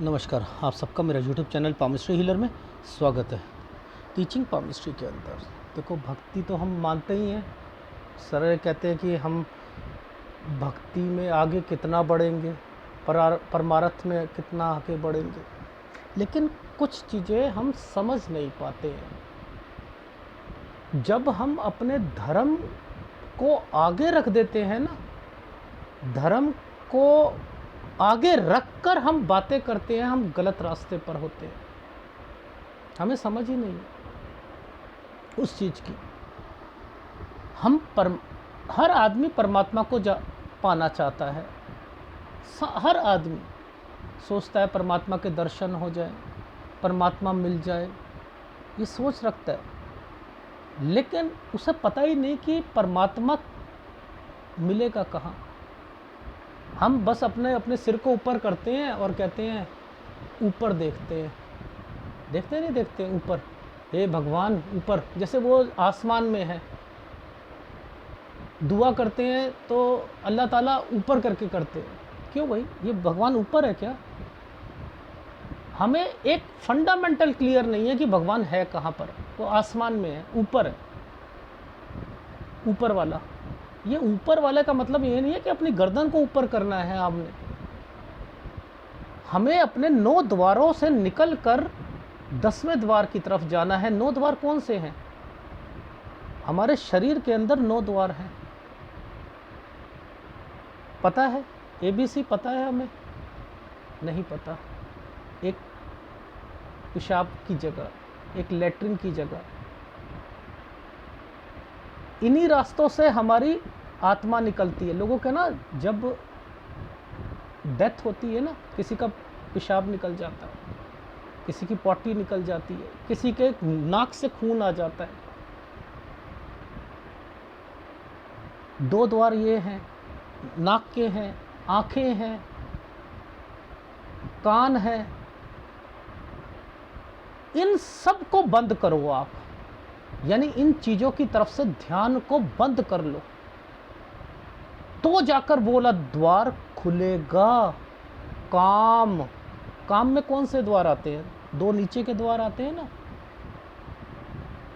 नमस्कार, आप सबका मेरा यूट्यूब चैनल पामिस्ट्री हीलर में स्वागत है। टीचिंग पामिस्ट्री के अंदर देखो, भक्ति तो हम मानते ही हैं। सर कहते हैं कि हम भक्ति में आगे कितना बढ़ेंगे, परमार्थ में कितना आगे बढ़ेंगे, लेकिन कुछ चीज़ें हम समझ नहीं पाते हैं। जब हम अपने धर्म को आगे रख देते हैं ना, धर्म को आगे रखकर हम बातें करते हैं, हम गलत रास्ते पर होते हैं। हमें समझ ही नहीं उस चीज़ की। हर आदमी परमात्मा को पाना चाहता है। हर आदमी सोचता है परमात्मा के दर्शन हो जाए, परमात्मा मिल जाए, ये सोच रखता है। लेकिन उसे पता ही नहीं कि परमात्मा मिलेगा कहाँ। हम बस अपने सिर को ऊपर करते हैं और कहते हैं ऊपर देखते हैं। देखते नहीं देखते ऊपर, हे भगवान ऊपर, जैसे वो आसमान में है। दुआ करते हैं तो अल्लाह ताला ऊपर करके करते हैं। क्यों भाई, ये भगवान ऊपर है क्या? हमें एक फंडामेंटल क्लियर नहीं है कि भगवान है कहाँ पर। वो आसमान में है, ऊपर है, ऊपर वाला। ये ऊपर वाले का मतलब ये नहीं है कि अपनी गर्दन को ऊपर करना है आपने। हमें अपने 9 द्वारों से निकलकर 10वें द्वार की तरफ जाना है। 9 द्वार कौन से हैं? हमारे शरीर के अंदर 9 द्वार हैं। पता है? ABC पता है हमें? नहीं पता। एक पेशाब की जगह, एक लेटरिन की जगह, इन्हीं रास्तों से हमारी आत्मा निकलती है। लोगों के ना, जब डेथ होती है ना, किसी का पेशाब निकल जाता है, किसी की पॉटी निकल जाती है, किसी के नाक से खून आ जाता है। 2 द्वार ये हैं, नाक के हैं, आँखें हैं, कान है। इन सब को बंद करो आप, यानी इन चीज़ों की तरफ से ध्यान को बंद कर लो, तो जाकर बोला द्वार खुलेगा। काम में कौन से द्वार आते हैं? 2 नीचे के द्वार आते हैं ना,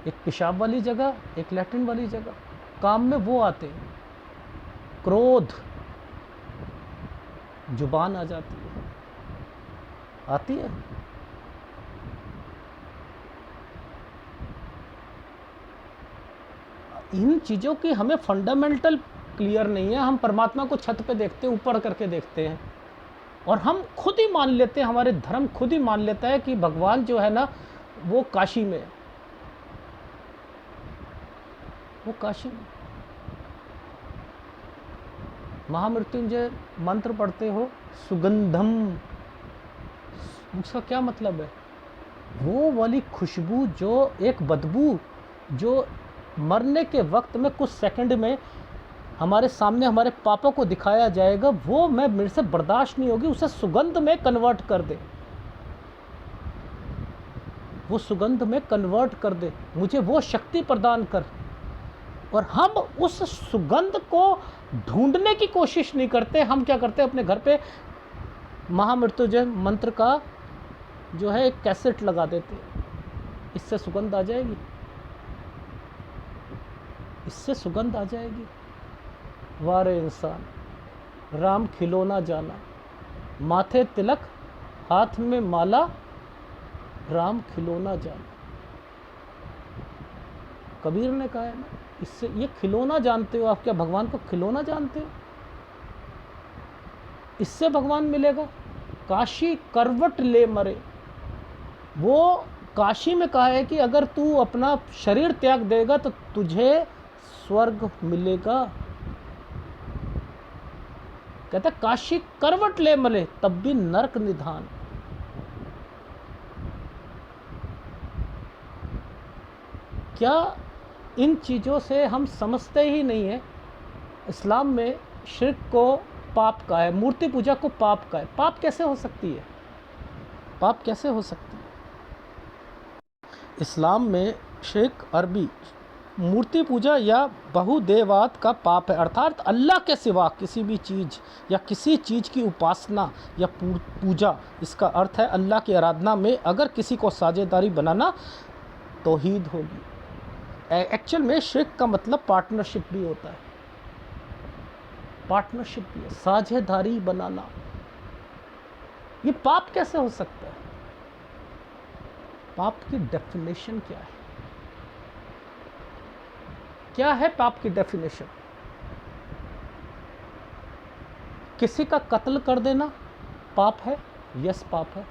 एक पेशाब वाली जगह, एक लैट्रिन वाली जगह। काम में वो आते हैं। क्रोध, जुबान आ जाती है, आती है। इन चीज़ों की हमें फंडामेंटल क्लियर नहीं है। हम परमात्मा को छत पे देखते हैं, ऊपर करके देखते हैं, और हम खुद ही मान लेते हैं, हमारे धर्म खुद ही मान लेता है कि भगवान जो है ना, वो काशी में है। वो काशी में। महामृत्युंजय मंत्र पढ़ते हो, सुगंधम, उसका क्या मतलब है? वो वाली खुशबू, जो एक बदबू जो मरने के वक्त में कुछ सेकंड में हमारे सामने हमारे पापों को दिखाया जाएगा, वो मेरे से बर्दाश्त नहीं होगी। उसे सुगंध में कन्वर्ट कर दे, वो सुगंध में कन्वर्ट कर दे, मुझे वो शक्ति प्रदान कर। और हम उस सुगंध को ढूंढने की कोशिश नहीं करते। हम क्या करते हैं, अपने घर पे महामृत्युंजय मंत्र का जो है एक कैसेट लगा देते हैं, इससे सुगंध आ जाएगी, इससे सुगंध आ जाएगी। वारे इंसान, राम खिलौना जाना, माथे तिलक, हाथ में माला, राम खिलौना जाना। कबीर ने कहा है ना, इससे ये खिलौना जानते हो आप? क्या भगवान को खिलौना जानते हो? इससे भगवान मिलेगा। काशी करवट ले मरे, वो काशी में कहा है कि अगर तू अपना शरीर त्याग देगा तो तुझे स्वर्ग मिलेगा। कहता काशी करवट ले मरे, तब भी नरक निधान। क्या इन चीज़ों से हम समझते ही नहीं है? इस्लाम में शिर्क को पाप का है, मूर्ति पूजा को पाप का है। पाप कैसे हो सकती है? पाप कैसे हो सकती है? इस्लाम में शिर्क, अरबी मूर्ति पूजा या बहुदेववाद का पाप है, अर्थात अल्लाह के सिवा किसी भी चीज़ या किसी चीज़ की उपासना या पूजा। इसका अर्थ है अल्लाह की आराधना में अगर किसी को साझेदारी बनाना तौहीद होगी। एक्चुअल में शिर्क का मतलब पार्टनरशिप भी होता है, पार्टनरशिप भी है, साझेदारी बनाना। ये पाप कैसे हो सकता है? पाप की डेफिनेशन क्या है? क्या है पाप की डेफिनेशन? किसी का कत्ल कर देना पाप है? यस, पाप है।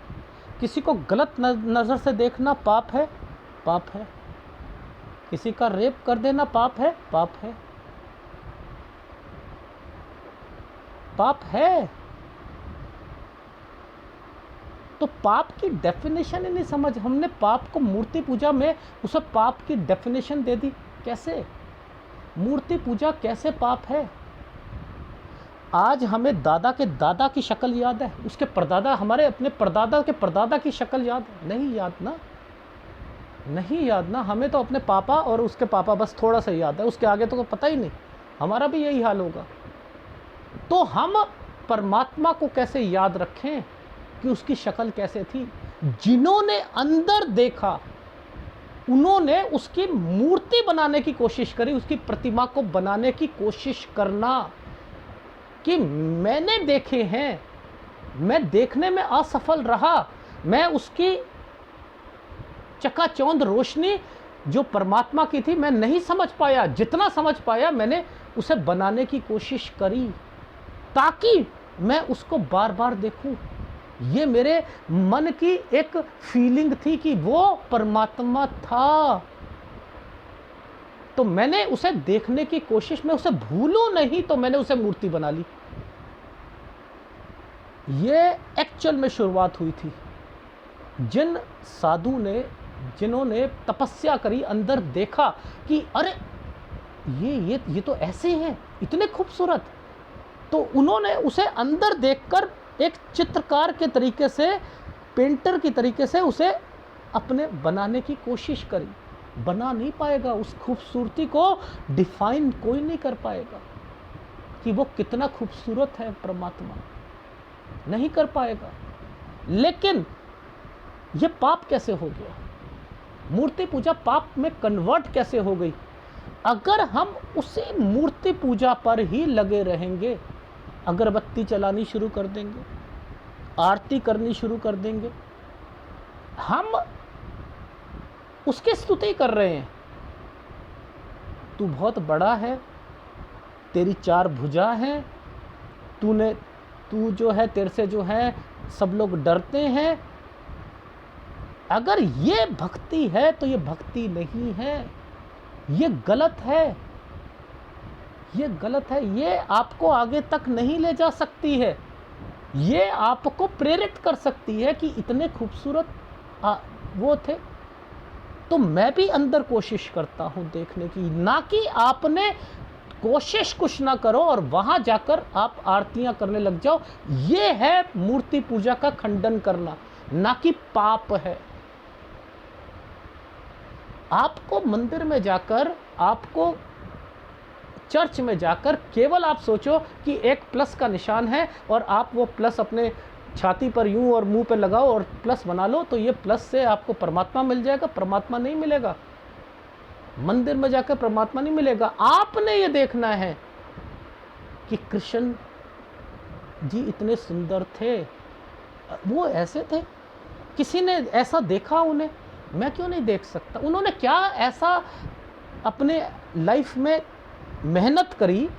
किसी को गलत नज़र से देखना पाप है? पाप है। किसी का रेप कर देना पाप है? पाप है, पाप है। तो पाप की डेफिनेशन ही नहीं समझ, हमने पाप को मूर्ति पूजा में उसे पाप की डेफिनेशन दे दी। कैसे? मूर्ति पूजा कैसे पाप है? आज हमें दादा के दादा की शक्ल याद है, उसके परदादा, हमारे अपने परदादा के परदादा की शक्ल याद है? नहीं याद ना, नहीं याद ना। हमें तो अपने पापा और उसके पापा बस थोड़ा सा याद है, उसके आगे तो पता ही नहीं। हमारा भी यही हाल होगा। तो हम परमात्मा को कैसे याद रखें कि उसकी शक्ल कैसे थी? जिन्होंने अंदर देखा उन्होंने उसकी मूर्ति बनाने की कोशिश करी, उसकी प्रतिमा को बनाने की कोशिश करना कि मैंने देखे हैं, मैं देखने में असफल रहा, मैं उसकी चकाचौंध रोशनी जो परमात्मा की थी मैं नहीं समझ पाया, जितना समझ पाया मैंने उसे बनाने की कोशिश करी ताकि मैं उसको बार बार देखूं। ये मेरे मन की एक फीलिंग थी कि वो परमात्मा था, तो मैंने उसे देखने की कोशिश, मैं उसे भूलूं नहीं तो मैंने उसे मूर्ति बना ली। ये एक्चुअल में शुरुआत हुई थी। जिन साधु ने, जिन्होंने तपस्या करी, अंदर देखा कि अरे ये तो ऐसे हैं, इतने खूबसूरत, तो उन्होंने उसे अंदर देखकर एक चित्रकार के तरीके से, पेंटर की तरीके से उसे अपने बनाने की कोशिश करी। बना नहीं पाएगा, उस खूबसूरती को डिफाइन कोई नहीं कर पाएगा कि वो कितना खूबसूरत है परमात्मा, नहीं कर पाएगा। लेकिन ये पाप कैसे हो गया? मूर्ति पूजा पाप में कन्वर्ट कैसे हो गई? अगर हम उसी मूर्ति पूजा पर ही लगे रहेंगे, अगरबत्ती चलानी शुरू कर देंगे, आरती करनी शुरू कर देंगे, हम उसकी स्तुति कर रहे हैं, तू बहुत बड़ा है, तेरी 4 भुजा हैं, तू जो है, तेरे से जो है सब लोग डरते हैं। अगर ये भक्ति है तो ये भक्ति नहीं है, ये गलत है, ये गलत है। ये आपको आगे तक नहीं ले जा सकती है। ये आपको प्रेरित कर सकती है कि इतने खूबसूरत वो थे, तो मैं भी अंदर कोशिश करता हूं देखने की, ना कि आपने कोशिश कुछ ना करो और वहां जाकर आप आरतियां करने लग जाओ। ये है मूर्ति पूजा का खंडन करना, ना कि पाप है। आपको मंदिर में जाकर, आपको चर्च में जाकर केवल आप सोचो कि एक प्लस का निशान है और आप वो प्लस अपने छाती पर यूं और मुंह पे लगाओ और प्लस बना लो, तो ये प्लस से आपको परमात्मा मिल जाएगा। परमात्मा नहीं मिलेगा, मंदिर में जाकर परमात्मा नहीं मिलेगा। आपने ये देखना है कि कृष्ण जी इतने सुंदर थे, वो ऐसे थे, किसी ने ऐसा देखा उन्हें, मैं क्यों नहीं देख सकता? उन्होंने क्या ऐसा अपने लाइफ में मेहनत करी,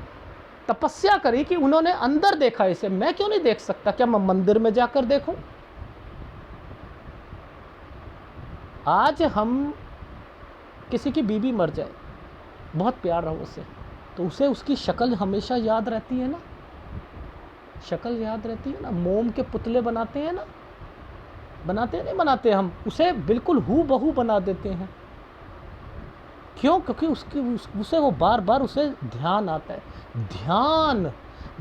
तपस्या करी कि उन्होंने अंदर देखा इसे, मैं क्यों नहीं देख सकता? क्या मैं मंदिर में जाकर देखूं? आज हम किसी की बीवी मर जाए, बहुत प्यार रहा उससे, तो उसे उसकी शक्ल हमेशा याद रहती है ना, शक्ल याद रहती है ना। मोम के पुतले बनाते हैं ना, बनाते नहीं बनाते, हम उसे बिल्कुल हूबहू बना देते हैं। क्यों? क्योंकि उसे वो बार बार उसे ध्यान आता है। ध्यान,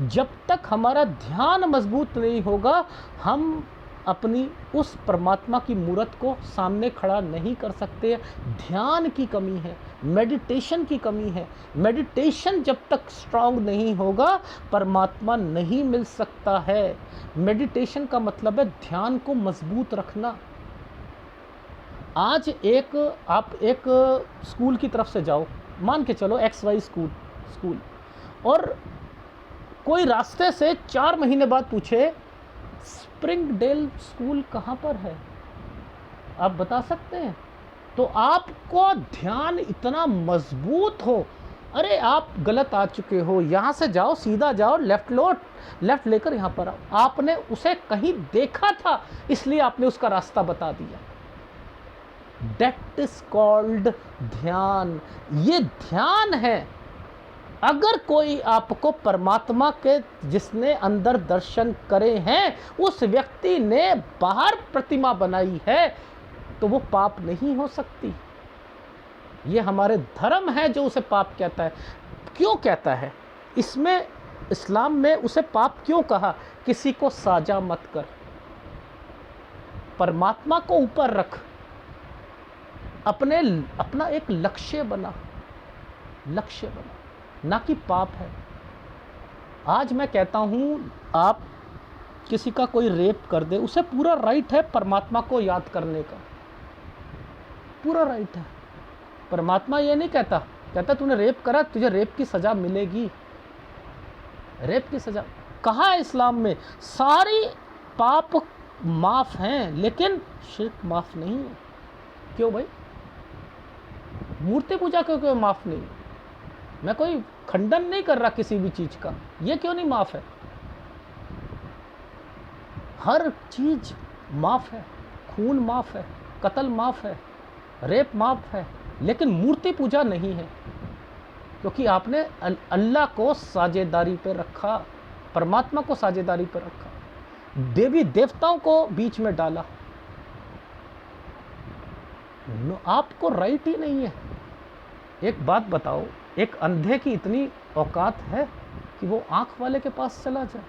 जब तक हमारा ध्यान मजबूत नहीं होगा, हम अपनी उस परमात्मा की मूर्त को सामने खड़ा नहीं कर सकते। ध्यान की कमी है, मेडिटेशन की कमी है। मेडिटेशन जब तक स्ट्रांग नहीं होगा, परमात्मा नहीं मिल सकता है। मेडिटेशन का मतलब है ध्यान को मजबूत रखना। आज आप एक स्कूल की तरफ से जाओ, मान के चलो XY स्कूल, और कोई रास्ते से 4 महीने बाद पूछे स्प्रिंगडेल स्कूल कहाँ पर है, आप बता सकते हैं? तो आपको ध्यान इतना मजबूत हो, अरे आप गलत आ चुके हो, यहाँ से जाओ, सीधा जाओ, लेफ्ट लेकर यहाँ पर आओ। आपने उसे कहीं देखा था, इसलिए आपने उसका रास्ता बता दिया। दैट इज कॉल्ड ध्यान। ये ध्यान है। अगर कोई आपको परमात्मा के जिसने अंदर दर्शन करे हैं, उस व्यक्ति ने बाहर प्रतिमा बनाई है, तो वो पाप नहीं हो सकती। ये हमारे धर्म है जो उसे पाप कहता है। क्यों कहता है? इसमें इस्लाम में उसे पाप क्यों कहा? किसी को साजा मत कर, परमात्मा को ऊपर रख, अपना एक लक्ष्य बना, ना कि पाप है। आज मैं कहता हूं, आप किसी का कोई रेप कर दे, उसे पूरा राइट है परमात्मा को याद करने का, पूरा राइट है। परमात्मा ये नहीं कहता तूने रेप करा, तुझे रेप की सजा मिलेगी। रेप की सजा कहा है इस्लाम में? सारी पाप माफ हैं, लेकिन शिर्क माफ नहीं है। क्यों भाई? मूर्ति पूजा क्यों माफ नहीं? मैं कोई खंडन नहीं कर रहा किसी भी चीज का, ये क्यों नहीं माफ है? हर चीज माफ है। खून माफ है, कत्ल माफ है, रेप माफ है, लेकिन मूर्ति पूजा नहीं है, क्योंकि आपने अल्लाह को साझेदारी पे रखा, परमात्मा को साझेदारी पे रखा, देवी देवताओं को बीच में डाला। आपको राइट ही नहीं है। एक बात बताओ, एक अंधे की इतनी औकात है कि वो आंख वाले के पास चला जाए?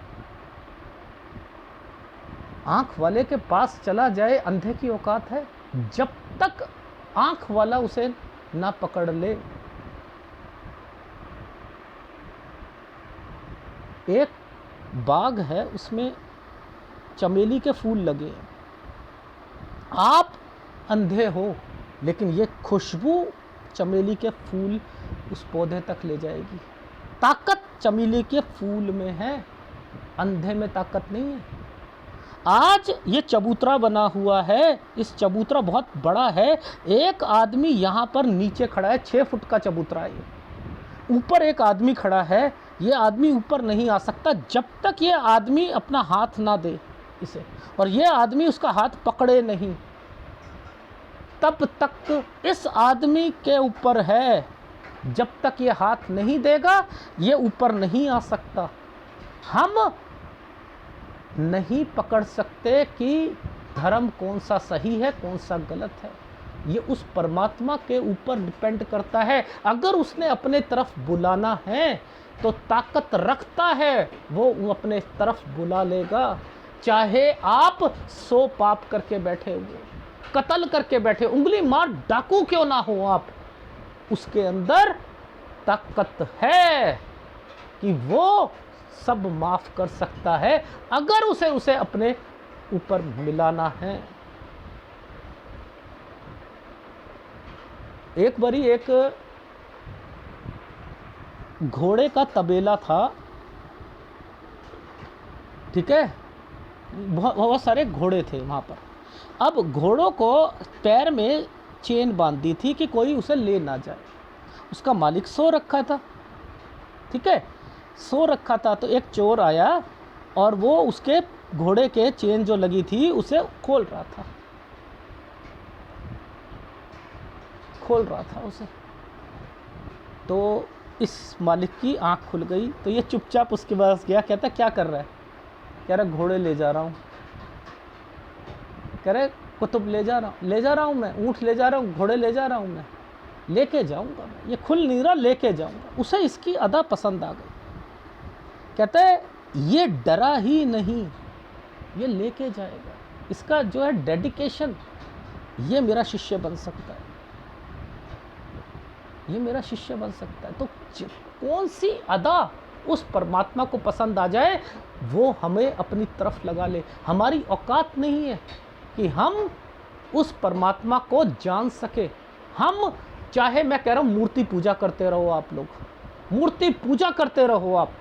आंख वाले के पास चला जाए, अंधे की औकात है? जब तक आंख वाला उसे ना पकड़ ले। एक बाग है, उसमें चमेली के फूल लगे हैं। आप अंधे हो, लेकिन ये खुशबू चमेली के फूल उस पौधे तक ले जाएगी। ताकत चमेली के फूल में है, अंधे में ताकत नहीं है। आज ये चबूतरा बना हुआ है, इस चबूतरा बहुत बड़ा है। एक आदमी यहाँ पर नीचे खड़ा है, 6 फुट का चबूतरा है। ऊपर एक आदमी खड़ा है, ये आदमी ऊपर नहीं आ सकता जब तक ये आदमी अपना हाथ ना दे इसे, और ये आदमी उसका हाथ पकड़े नहीं, तब तक इस आदमी के ऊपर है। जब तक ये हाथ नहीं देगा, ये ऊपर नहीं आ सकता। हम नहीं पकड़ सकते कि धर्म कौन सा सही है, कौन सा गलत है। ये उस परमात्मा के ऊपर डिपेंड करता है। अगर उसने अपने तरफ बुलाना है तो ताकत रखता है, वो अपने तरफ बुला लेगा। चाहे आप 100 पाप करके बैठे हुए, कत्ल करके बैठे, उंगली मार डाकू क्यों ना हो आप, उसके अंदर ताकत है कि वो सब माफ कर सकता है, अगर उसे अपने ऊपर मिलाना है। एक बारी एक घोड़े का तबेला था, ठीक है, बहुत सारे घोड़े थे वहाँ पर। अब घोड़ों को पैर में चेन बांध दी थी कि कोई उसे ले ना जाए। उसका मालिक सो रखा था, ठीक है, सो रखा था। तो एक चोर आया और वो उसके घोड़े के चेन जो लगी थी उसे खोल रहा था उसे। तो इस मालिक की आंख खुल गई, तो ये चुपचाप उसके पास गया। कहता क्या कर रहा है? कह रहा घोड़े ले जा रहा हूँ। कह रहे कुतुब ले जा रहा हूँ मैं, ऊँट ले जा रहा हूँ, घोड़े ले जा रहा हूँ मैं, लेके जाऊँगा मैं, ये खुल नहीं रहा, लेके जाऊँगा। उसे इसकी अदा पसंद आ गई। कहते ये डरा ही नहीं, ये लेके जाएगा। इसका जो है डेडिकेशन, ये मेरा शिष्य बन सकता है, ये मेरा शिष्य बन सकता है। तो कौन सी अदा उस परमात्मा को पसंद आ जाए, वो हमें अपनी तरफ लगा ले। हमारी औकात नहीं है कि हम उस परमात्मा को जान सके। हम चाहे, मैं कह रहा हूँ, मूर्ति पूजा करते रहो, आप लोग मूर्ति पूजा करते रहो, आप,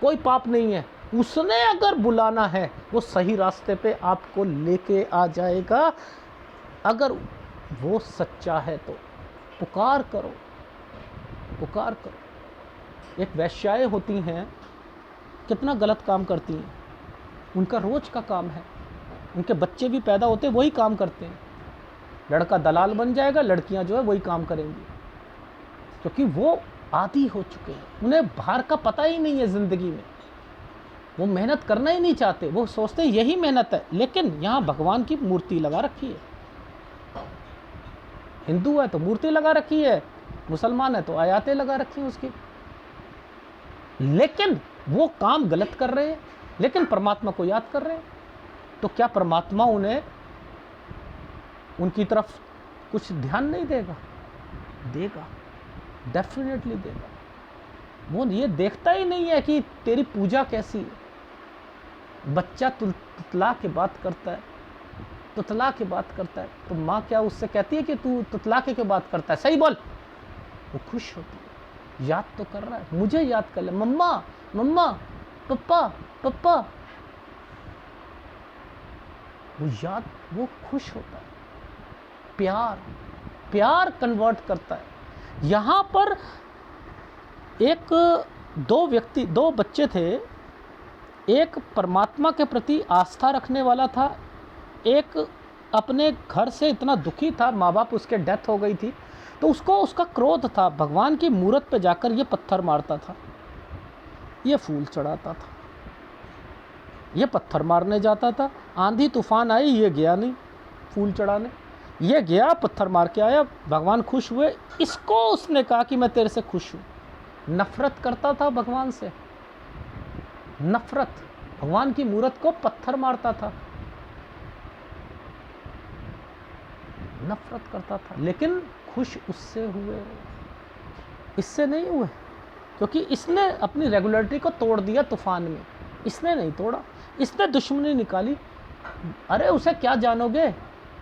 कोई पाप नहीं है। उसने अगर बुलाना है, वो सही रास्ते पे आपको लेके आ जाएगा। अगर वो सच्चा है तो पुकार करो, पुकार करो। एक वैश्याएँ होती हैं, कितना गलत काम करती हैं, उनका रोज का काम है, उनके बच्चे भी पैदा होते वही काम करते हैं। लड़का दलाल बन जाएगा, लड़कियां जो है वही काम करेंगी, क्योंकि वो आदी हो चुके हैं। उन्हें बाहर का पता ही नहीं है ज़िंदगी में, वो मेहनत करना ही नहीं चाहते, वो सोचते हैं यही मेहनत है। लेकिन यहाँ भगवान की मूर्ति लगा रखी है। हिंदू है तो मूर्ति लगा रखी है, मुसलमान है तो आयातें लगा रखी हैं उसकी, लेकिन वो काम गलत कर रहे हैं, लेकिन परमात्मा को याद कर रहे हैं। तो क्या परमात्मा उन्हें, उनकी तरफ कुछ ध्यान नहीं देगा? देगा, डेफिनेटली देगा। वो ये देखता ही नहीं है कि तेरी पूजा कैसी है। बच्चा तुतला के बात करता है, तुतला के बात करता है, तो माँ क्या उससे कहती है कि तू तुतला के बात करता है, सही बोल? वो खुश होती है, याद तो कर रहा है, मुझे याद कर ले, मम्मा मम्मा, पप्पा पप्पा। वो याद, वो खुश होता है, प्यार, प्यार कन्वर्ट करता है। यहाँ पर दो बच्चे थे, एक परमात्मा के प्रति आस्था रखने वाला था, एक अपने घर से इतना दुखी था, माँ बाप उसके डेथ हो गई थी, तो उसका क्रोध था, भगवान की मूरत पे जाकर ये पत्थर मारता था, ये फूल चढ़ाता था, ये पत्थर मारने जाता था। आंधी तूफान आई, ये गया नहीं फूल चढ़ाने, ये गया पत्थर मार के आया, भगवान खुश हुए। इसको उसने कहा कि मैं तेरे से खुश हूँ। नफरत करता था भगवान से, नफरत, भगवान की मूरत को पत्थर मारता था, नफरत करता था। लेकिन खुश उससे हुए, इससे नहीं हुए, क्योंकि इसने अपनी रेगुलरिटी को तोड़ दिया तूफान में। इसने नहीं तोड़ा, इसने दुश्मनी निकाली। अरे उसे क्या जानोगे,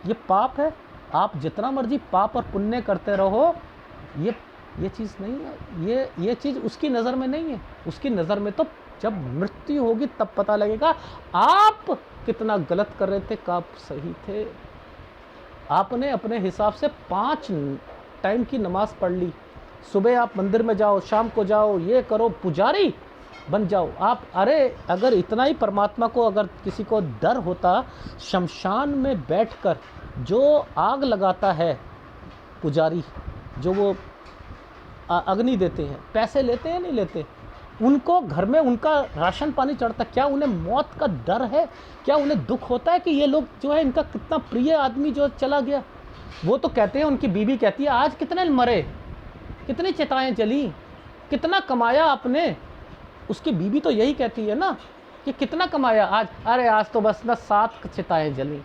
ये पाप है। आप जितना मर्जी पाप और पुण्य करते रहो, ये चीज़ नहीं है, ये चीज़ उसकी नज़र में नहीं है। उसकी नज़र में तो जब मृत्यु होगी तब पता लगेगा आप कितना गलत कर रहे थे, कब सही थे। आपने अपने हिसाब से 5 टाइम की नमाज़ पढ़ ली, सुबह आप मंदिर में जाओ, शाम को जाओ, ये करो, पुजारी बन जाओ आप। अरे अगर इतना ही परमात्मा को, अगर किसी को डर होता, शमशान में बैठकर जो आग लगाता है पुजारी, जो वो अग्नि देते हैं, पैसे लेते हैं नहीं लेते, उनको घर में उनका राशन पानी चढ़ता, क्या उन्हें मौत का डर है? क्या उन्हें दुख होता है कि ये लोग जो है, इनका कितना प्रिय आदमी जो चला गया? वो तो कहते हैं, उनकी बीवी कहती है, आज कितने मरे, कितनी चिताएं जली, कितना कमाया आपने। उसकी बीवी तो यही कहती है ना कि कितना कमाया आज। अरे आज तो बस ना 7 चिताएं जली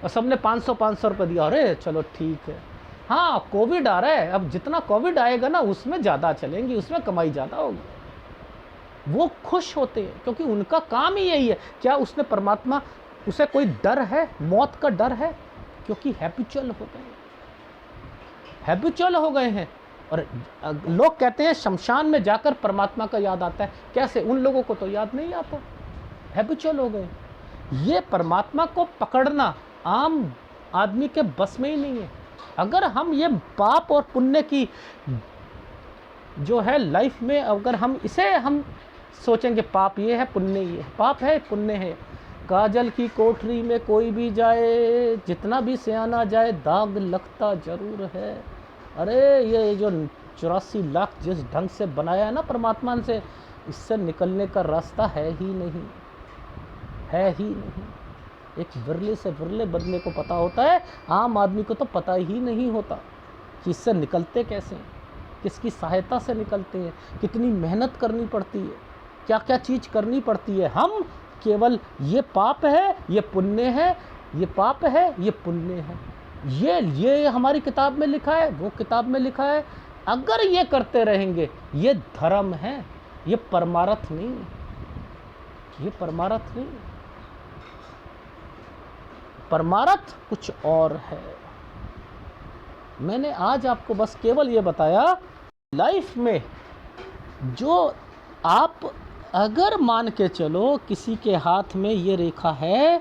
और सबने 500 रुपये दिया। अरे चलो ठीक है, हाँ कोविड आ रहा है, अब जितना कोविड आएगा ना उसमें ज़्यादा चलेंगी, उसमें कमाई ज़्यादा होगी। वो खुश होते हैं क्योंकि उनका काम ही यही है। क्या उसने परमात्मा, उसे कोई डर है, मौत का डर है? क्योंकि हैबिचुअल हो गए, हैबिचुअल हो गए हैं। और लोग कहते हैं शमशान में जाकर परमात्मा का याद आता है। कैसे? उन लोगों को तो याद नहीं आता, हैबिचुअल हो गए। ये परमात्मा को पकड़ना आम आदमी के बस में ही नहीं है। अगर हम ये पाप और पुण्य की जो है लाइफ में, अगर हम इसे हम सोचेंगे पाप ये है, पुण्य ये है, पाप है पुण्य है। काजल की कोठरी में कोई भी जाए, जितना भी सियाना जाए, दाग लगता जरूर है। अरे ये जो 84 लाख जिस ढंग से बनाया है ना परमात्मा से, इससे निकलने का रास्ता है ही नहीं, है ही नहीं। एक विरले से विरले बंदे को पता होता है, आम आदमी को तो पता ही नहीं होता कि इससे निकलते कैसे हैं, किसकी सहायता से निकलते हैं, कितनी मेहनत करनी पड़ती है, क्या क्या चीज़ करनी पड़ती है। हम केवल ये पाप है, ये पुण्य है, ये पाप है, ये पुण्य है, ये हमारी किताब में लिखा है, वो किताब में लिखा है। अगर ये करते रहेंगे, ये धर्म है, ये परमार्थ नहीं, ये परमार्थ नहीं। परमार्थ कुछ और है। मैंने आज आपको बस केवल ये बताया, लाइफ में जो आप अगर मान के चलो किसी के हाथ में ये रेखा है,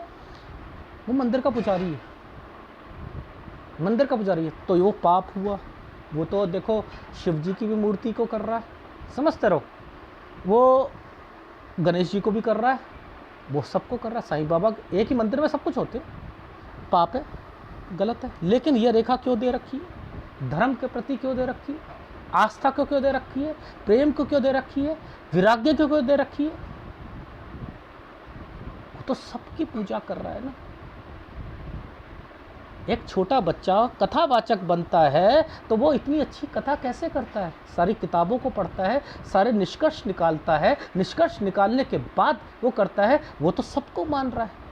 वो मंदिर का पुजारी है, मंदिर का पुजारी है, तो वो पाप हुआ। वो तो देखो शिव जी की भी मूर्ति को कर रहा है, समझते रहो, वो गणेश जी को भी कर रहा है, वो सबको कर रहा है। साईं बाबा एक ही मंदिर में सब कुछ होते, पाप है, गलत है। लेकिन ये रेखा क्यों दे रखी है? धर्म के प्रति क्यों दे रखी है? आस्था को क्यों दे रखी है? प्रेम को क्यों दे रखी है? विराग्य को क्यों दे रखी है? वो तो सबकी पूजा कर रहा है ना। एक छोटा बच्चा कथावाचक बनता है तो वो इतनी अच्छी कथा कैसे करता है? सारी किताबों को पढ़ता है, सारे निष्कर्ष निकालता है, निष्कर्ष निकालने के बाद वो करता है। वो तो सबको मान रहा है।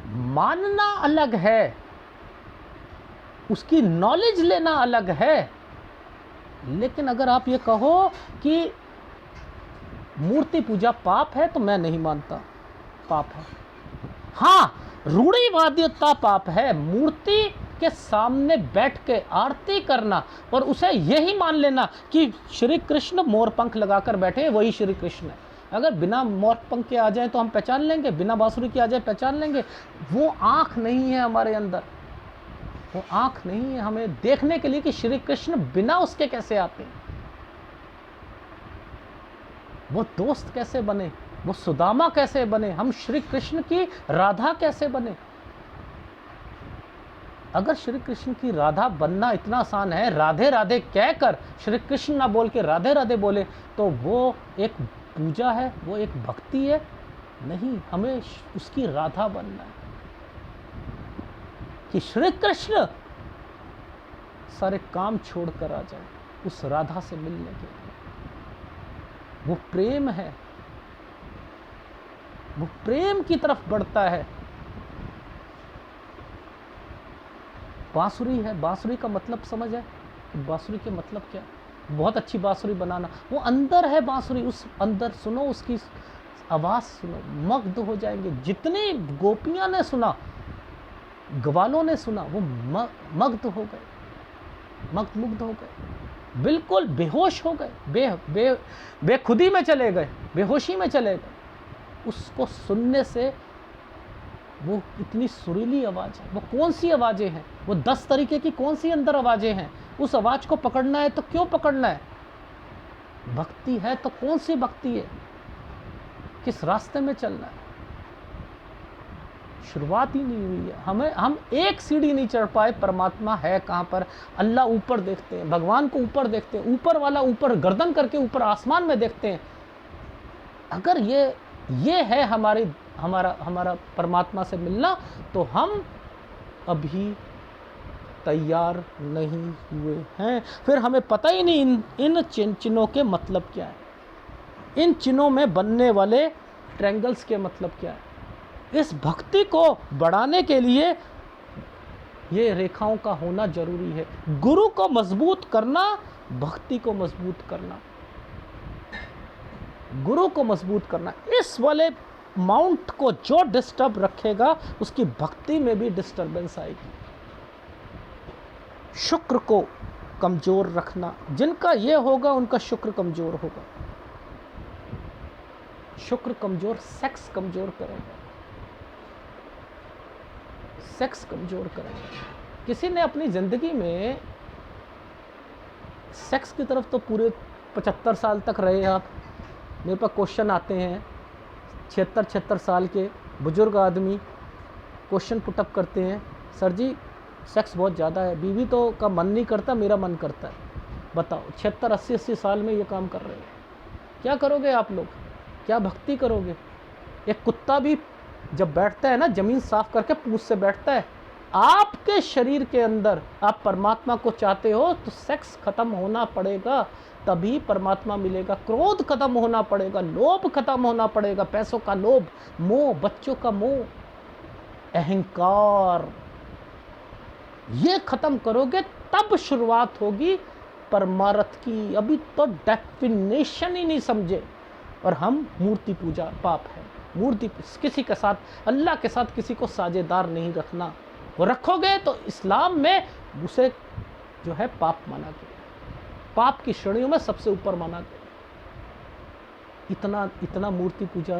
मानना अलग है, उसकी नॉलेज लेना अलग है। लेकिन अगर आप ये कहो कि मूर्ति पूजा पाप है, तो मैं नहीं मानता पाप है। हाँ, रूढ़िवादिता पाप है। मूर्ति के सामने बैठ के आरती करना और उसे यही मान लेना कि श्री कृष्ण मोर पंख लगाकर बैठे, वही श्री कृष्ण है। अगर बिना मोर पंख के आ जाए तो हम पहचान लेंगे, बिना बांसुरी के आ जाए पहचान लेंगे। वो आँख नहीं है हमारे अंदर, वो आँख नहीं है हमें देखने के लिए कि श्री कृष्ण बिना उसके कैसे आते हैं, वो दोस्त कैसे बने, वो सुदामा कैसे बने, हम श्री कृष्ण की राधा कैसे बने। अगर श्री कृष्ण की राधा बनना इतना आसान है, राधे राधे कहकर श्री कृष्ण ना बोल के राधे राधे बोले, तो वो एक पूजा है, वो एक भक्ति है? नहीं, हमें उसकी राधा बनना है कि श्री कृष्ण सारे काम छोड़कर आ जाए उस राधा से मिलने के लिए। वो प्रेम है, वो प्रेम की तरफ बढ़ता है। बांसुरी है, बांसुरी का मतलब समझ है? बांसुरी के मतलब क्या? बहुत अच्छी बांसुरी बनाना, वो अंदर है बांसुरी, उस अंदर सुनो, उसकी आवाज़ सुनो, मग्ध हो जाएंगे। जितनी गोपियां ने सुना, ग्वालों ने सुना, वो मग्ध हो गए, मुग्ध हो गए, बिल्कुल बेहोश हो गए, बेखुदी में चले गए, बेहोशी में चले गए। उसको सुनने से वो इतनी सुरीली आवाज़ है। वो कौन सी आवाज़ें हैं? वो 10 तरीके की कौन सी अंदर आवाज़ें हैं? उस आवाज़ को पकड़ना है तो क्यों पकड़ना है? भक्ति है तो कौन सी भक्ति है? किस रास्ते में चलना है? शुरुआत ही नहीं हुई है। हम एक सीढ़ी नहीं चढ़ पाए। परमात्मा है कहाँ पर? अल्लाह ऊपर देखते हैं, भगवान को ऊपर देखते हैं, ऊपर वाला ऊपर गर्दन करके ऊपर आसमान में देखते हैं। अगर ये है हमारा परमात्मा से मिलना, तो हम अभी तैयार नहीं हुए हैं। फिर हमें पता ही नहीं इन चिन्हों के मतलब क्या है, इन चिन्हों में बनने वाले ट्रायंगल्स के मतलब क्या है। इस भक्ति को बढ़ाने के लिए ये रेखाओं का होना जरूरी है। गुरु को मजबूत करना, भक्ति को मजबूत करना, गुरु को मजबूत करना। इस वाले माउंट को जो डिस्टर्ब रखेगा, उसकी भक्ति में भी डिस्टर्बेंस आएगी। शुक्र को कमजोर रखना, जिनका ये होगा उनका शुक्र कमजोर होगा। शुक्र कमजोर सेक्स कमजोर करेगा, सेक्स कमजोर करेगा। किसी ने अपनी जिंदगी में सेक्स की तरफ तो पूरे 75 साल तक रहे आप। मेरे पास क्वेश्चन आते हैं, 76 साल के बुजुर्ग आदमी क्वेश्चन पुटअप करते हैं, सर जी सेक्स बहुत ज़्यादा है, बीवी तो का मन नहीं करता, मेरा मन करता है। बताओ, 76, 80 साल में ये काम कर रहे हो, क्या करोगे आप लोग? क्या भक्ति करोगे? एक कुत्ता भी जब बैठता है ना, ज़मीन साफ करके पूंछ से बैठता है। आपके शरीर के अंदर आप परमात्मा को चाहते हो तो सेक्स खत्म होना पड़ेगा। तभी परमात्मा मिलेगा। क्रोध खत्म होना पड़ेगा, लोभ खत्म होना पड़ेगा, पैसों का लोभ, मोह, बच्चों का मोह, अहंकार, ये खत्म करोगे तब शुरुआत होगी परमार्थ की। अभी तो डेफिनेशन ही नहीं समझे, और हम मूर्ति पूजा पाप है। मूर्ति किसी के साथ, अल्लाह के साथ किसी को साझेदार नहीं रखना। वो रखोगे तो इस्लाम में उसे जो है पाप माना गया, पाप की श्रेणियों में सबसे ऊपर माना गया। इतना मूर्ति पूजा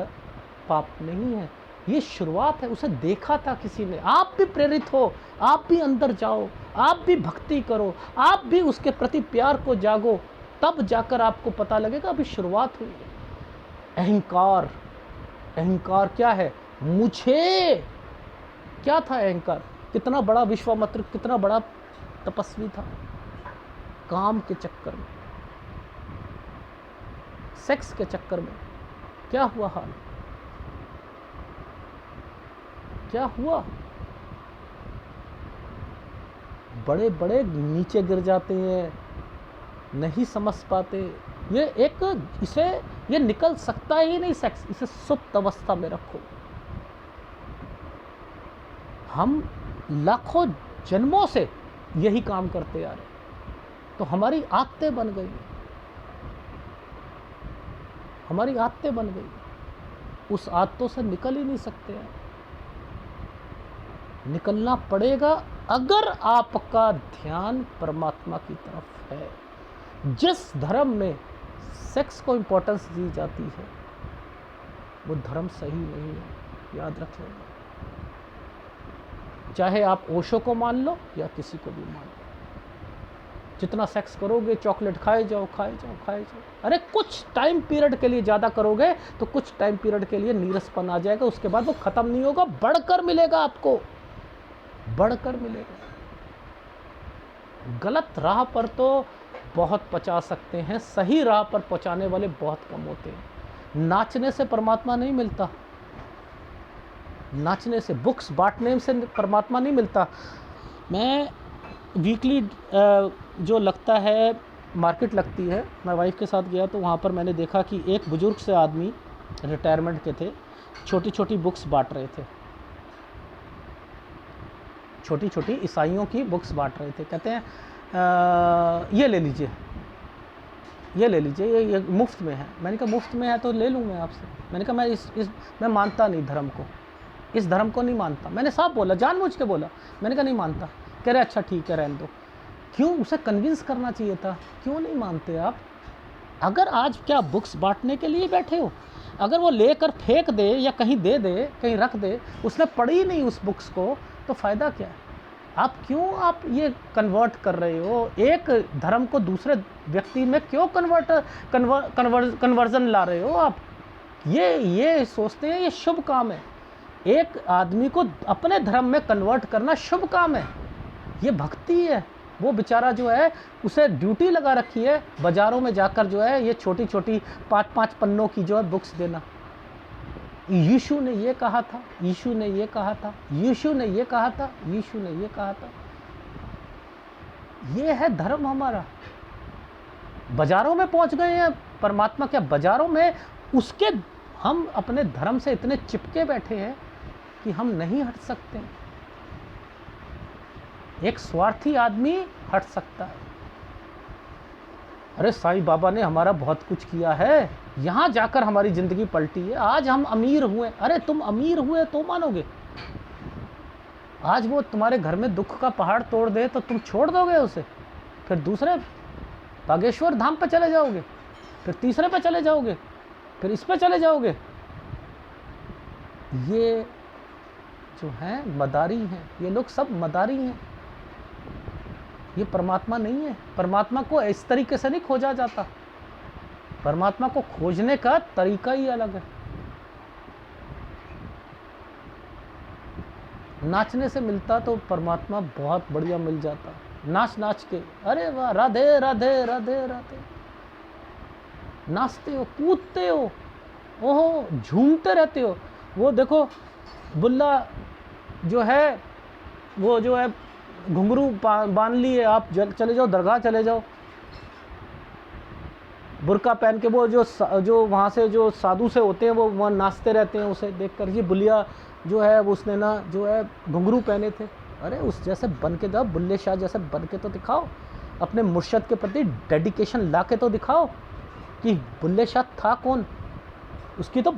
पाप नहीं है, ये शुरुआत है। उसे देखा था किसी ने। आप भी प्रेरित हो, आप भी अंदर जाओ, आप भी भक्ति करो, आप भी उसके प्रति प्यार को जागो, तब जाकर आपको पता लगेगा अभी शुरुआत हुई है। अहंकार, अहंकार क्या है? मुझे क्या था अहंकार? कितना बड़ा विश्वामित्र, कितना बड़ा तपस्वी था। काम के चक्कर में, सेक्स के चक्कर में क्या हुआ हाल? क्या हुआ? बड़े बड़े नीचे गिर जाते हैं, नहीं समझ पाते। ये निकल सकता ही नहीं सेक्स, इसे सुप्त अवस्था में रखो। हम लाखों जन्मों से यही काम करते आ रहे, तो हमारी आदतें बन गई, हमारी आदतें बन गई। उस आदतों से निकल ही नहीं सकते हैं। निकलना पड़ेगा अगर आपका ध्यान परमात्मा की तरफ है। जिस धर्म में सेक्स को इंपॉर्टेंस दी जाती है वो धर्म सही नहीं है, याद रख लेना। चाहे आप ओशो को मान लो या किसी को भी मान लो, जितना सेक्स करोगे, चॉकलेट खाए जाओ, खाए जाओ, खाए जाओ। अरे कुछ टाइम पीरियड के लिए ज़्यादा करोगे तो कुछ टाइम पीरियड के लिए नीरसपन आ जाएगा, उसके बाद वो ख़त्म नहीं होगा, बढ़कर मिलेगा आपको, बढ़कर मिलेगा। गलत राह पर तो बहुत पहुंचा सकते हैं, सही राह पर पहुंचाने वाले बहुत कम होते हैं। नाचने से परमात्मा नहीं मिलता, नाचने से, बुक्स बांटने से परमात्मा नहीं मिलता। मैं वीकली जो लगता है, मार्केट लगती है, मैं वाइफ के साथ गया तो वहाँ पर मैंने देखा कि एक बुजुर्ग से आदमी रिटायरमेंट के थे, छोटी छोटी बुक्स बांट रहे थे, छोटी छोटी ईसाइयों की बुक्स बांट रहे थे। कहते हैं ये ले लीजिए, ये ले लीजिए, ये मुफ्त में है। मैंने कहा मुफ्त में है तो ले लूँ मैं आपसे। मैंने कहा मैं मानता नहीं धर्म को, इस धर्म को नहीं मानता। मैंने साफ बोला, जानबूझ के बोला। मैंने कहा नहीं मानता। कह रहे अच्छा ठीक है रहने दो। क्यों? उसे कन्विंस करना चाहिए था। क्यों नहीं मानते आप? अगर आज क्या बुक्स बांटने के लिए बैठे हो, अगर वो लेकर फेंक दे या कहीं दे दे, कहीं रख दे, उसने पढ़ी नहीं उस बुक्स को, तो फ़ायदा क्या है? आप ये कन्वर्ट कर रहे हो? एक धर्म को दूसरे व्यक्ति में क्यों कन्वर्जन ला रहे हो आप? ये सोचते हैं ये शुभ काम है। एक आदमी को अपने धर्म में कन्वर्ट करना शुभ काम है, ये भक्ति है। वो बेचारा जो है उसे ड्यूटी लगा रखी है बाज़ारों में जाकर जो है ये छोटी छोटी 5-5 पन्नों की जो है बुक्स देना। यीशु ने ये कहा था, यीशु ने ये कहा था, यीशु ने ये कहा था, यीशु ने ये कहा था। ये है धर्म हमारा। बाज़ारों में पहुंच गए हैं परमात्मा। क्या बाज़ारों में उसके, हम अपने धर्म से इतने चिपके बैठे हैं कि हम नहीं हट सकते। एक स्वार्थी आदमी हट सकता है। अरे साईं बाबा ने हमारा बहुत कुछ किया है, यहाँ जाकर हमारी ज़िंदगी पलटी है, आज हम अमीर हुए। अरे तुम अमीर हुए तो मानोगे? आज वो तुम्हारे घर में दुख का पहाड़ तोड़ दे तो तुम छोड़ दोगे उसे? फिर दूसरे बागेश्वर धाम पे चले जाओगे, फिर तीसरे पे चले जाओगे, फिर इस पे चले जाओगे। ये जो हैं मदारी हैं, ये लोग सब मदारी हैं। ये परमात्मा नहीं है। परमात्मा को इस तरीके से नहीं खोजा जाता। परमात्मा को खोजने का तरीका ही अलग है। नाचने से मिलता तो परमात्मा बहुत बढ़िया मिल जाता। नाच नाच के, अरे वाह, राधे राधे राधे राधे, नाचते हो, कूदते हो, ओहो, झूमते रहते हो। वो देखो बुल्ला जो है, वो जो है घुंघरू बांध लिए, आप चले जाओ दरगाह, चले जाओ, बुर्का पहन के वो जो वहाँ से जो साधु से होते हैं वो वहाँ नाचते रहते हैं, उसे देखकर ये बुलिया जो है वो उसने ना जो है घुंघरू पहने थे। अरे उस जैसे बन के जाओ, बुल्ले शाह जैसे बन के तो दिखाओ, अपने मुर्शद के प्रति डेडिकेशन ला के तो दिखाओ कि बुल्ले शाह था कौन। उसकी तो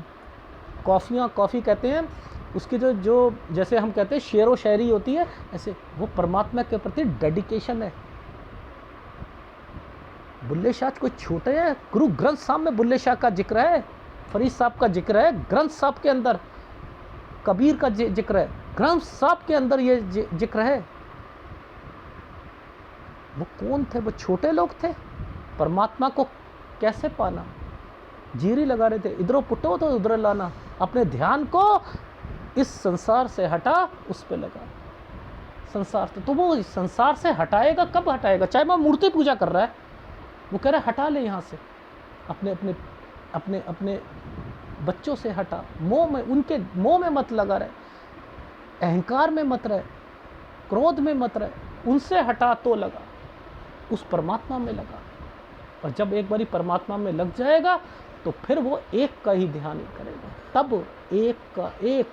कॉफ़ी कहते हैं उसकी जो जैसे हम कहते हैं शेर व शायरी होती है, ऐसे वो परमात्मा के प्रति डेडिकेशन है। बुल्ले शाह कोई छोटे हैं, गुरु ग्रंथ साहब में बुल्ले शाह का जिक्र है, फरीद साहब का जिक्र है, ग्रंथ साहब के अंदर कबीर का जिक्र है, ग्रंथ साहब के अंदर ये जिक्र है। वो कौन थे? वो छोटे लोग थे। परमात्मा को कैसे पाना? जीरी लगा रहे थे, इधरों पुटो तो उधर लाना, अपने ध्यान को इस संसार से हटा उस पे लगा। संसार से तो वो संसार से हटाएगा, कब हटाएगा? चाहे वो मूर्ति पूजा कर रहा है, वो कह रहा है हटा ले यहाँ से, अपने अपने अपने अपने बच्चों से हटा, मोह में, उनके मोह में मत लगा रहे, अहंकार में मत रहे, क्रोध में मत रहे, उनसे हटा तो लगा, उस परमात्मा में लगा। और जब एक बारी परमात्मा में लग जाएगा तो फिर वो एक का ही ध्यान करेगा। तब एक का एक,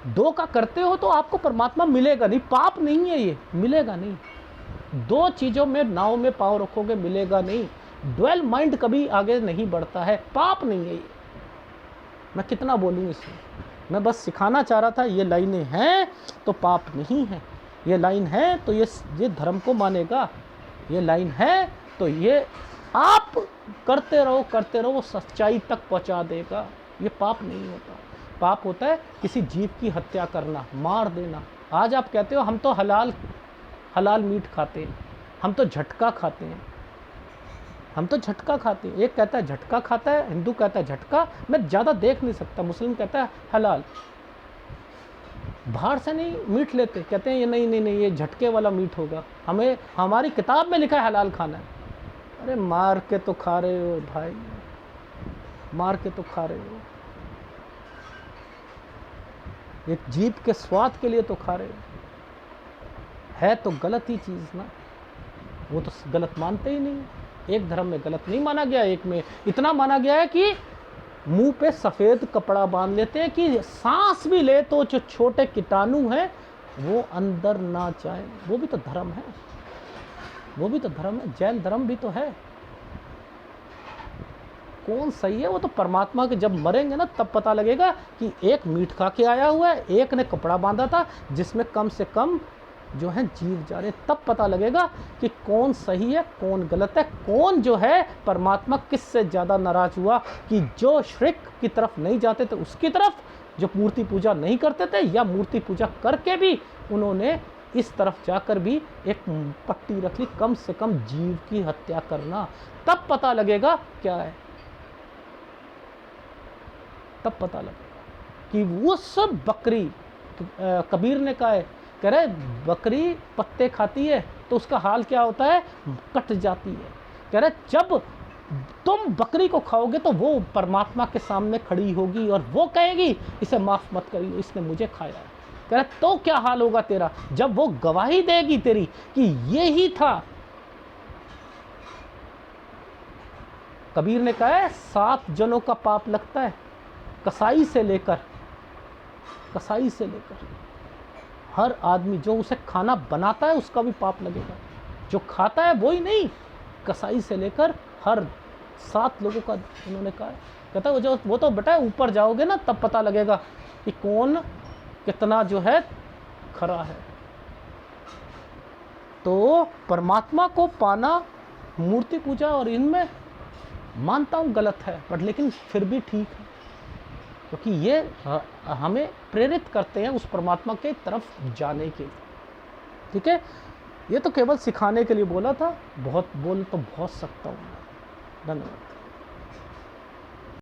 दो का करते हो तो आपको परमात्मा मिलेगा नहीं, पाप नहीं है ये, मिलेगा नहीं। दो चीज़ों में नाव में पाँव रखोगे, मिलेगा नहीं। ड्वेल माइंड कभी आगे नहीं बढ़ता है, पाप नहीं है ये। मैं कितना बोलूँ इसमें, मैं बस सिखाना चाह रहा था, ये लाइनें हैं तो पाप नहीं है, ये लाइन है तो ये धर्म को मानेगा, ये लाइन है तो ये आप करते रहो, वो सच्चाई तक पहुंचा देगा। ये पाप नहीं होता। पाप होता है किसी जीव की हत्या करना, मार देना। आज आप कहते हो हम तो हलाल मीट खाते हैं, हम तो झटका खाते हैं, हम तो झटका खाते हैं। एक कहता है झटका खाता है, हिंदू कहता है झटका, मैं ज़्यादा देख नहीं सकता, मुस्लिम कहता है हलाल। बाहर से नहीं मीट लेते, कहते हैं ये नहीं ये झटके वाला मीट होगा, हमें हमारी किताब में लिखा है हलाल खाना है। अरे मार के तो खा रहे हो भाई, मार के तो खा रहे हो, एक जीभ के स्वाद के लिए तो खा रहे हो। है तो गलत ही चीज़ ना, वो तो गलत मानते ही नहीं। एक धर्म में गलत नहीं माना गया, एक में इतना माना गया है कि मुंह पे सफ़ेद कपड़ा बांध लेते हैं कि सांस भी ले तो जो छोटे कीटाणु हैं वो अंदर ना जाए। वो भी तो धर्म है, वो भी तो धर्म है, जैन धर्म भी तो है। कौन सही है? वो तो परमात्मा के जब मरेंगे ना तब पता लगेगा कि एक मीट खा के आया हुआ है, एक ने कपड़ा बांधा था जिसमें कम से कम जो है जीव जा रहे, तब पता लगेगा कि कौन सही है कौन गलत है, कौन जो है परमात्मा किससे ज़्यादा नाराज़ हुआ, कि जो शिर्क की तरफ नहीं जाते थे उसकी तरफ, जो मूर्ति पूजा नहीं करते थे, या मूर्ति पूजा करके भी उन्होंने इस तरफ जाकर भी एक पट्टी रख ली, कम से कम जीव की हत्या करना। तब पता लगेगा क्या है, तब पता लगेगा कि वो सब बकरी, कबीर ने कहा है, कह रहे बकरी पत्ते खाती है तो उसका हाल क्या होता है, कट जाती है। कह रहे जब तुम बकरी को खाओगे तो वो परमात्मा के सामने खड़ी होगी और वो कहेगी इसे माफ़ मत करिए, इसने मुझे खाया है। कह रहे तो क्या हाल होगा तेरा, जब वो गवाही देगी तेरी कि ये ही था। कबीर ने कहा है 7 जनों का पाप लगता है, कसाई से लेकर हर आदमी जो उसे खाना बनाता है उसका भी पाप लगेगा, जो खाता है वो ही नहीं, कसाई से लेकर हर 7 लोगों का उन्होंने कहा है। कहता है वो तो बेटा ऊपर जाओगे ना तब पता लगेगा कि कौन कितना जो है खरा है। तो परमात्मा को पाना मूर्ति पूजा और इनमें मानता हूँ गलत है, बट लेकिन फिर भी ठीक है, क्योंकि ये हमें प्रेरित करते हैं उस परमात्मा के तरफ जाने के लिए। ठीक है, ये तो केवल सिखाने के लिए बोला था, बहुत बोल तो बहुत सकता हूँ। धन्यवाद।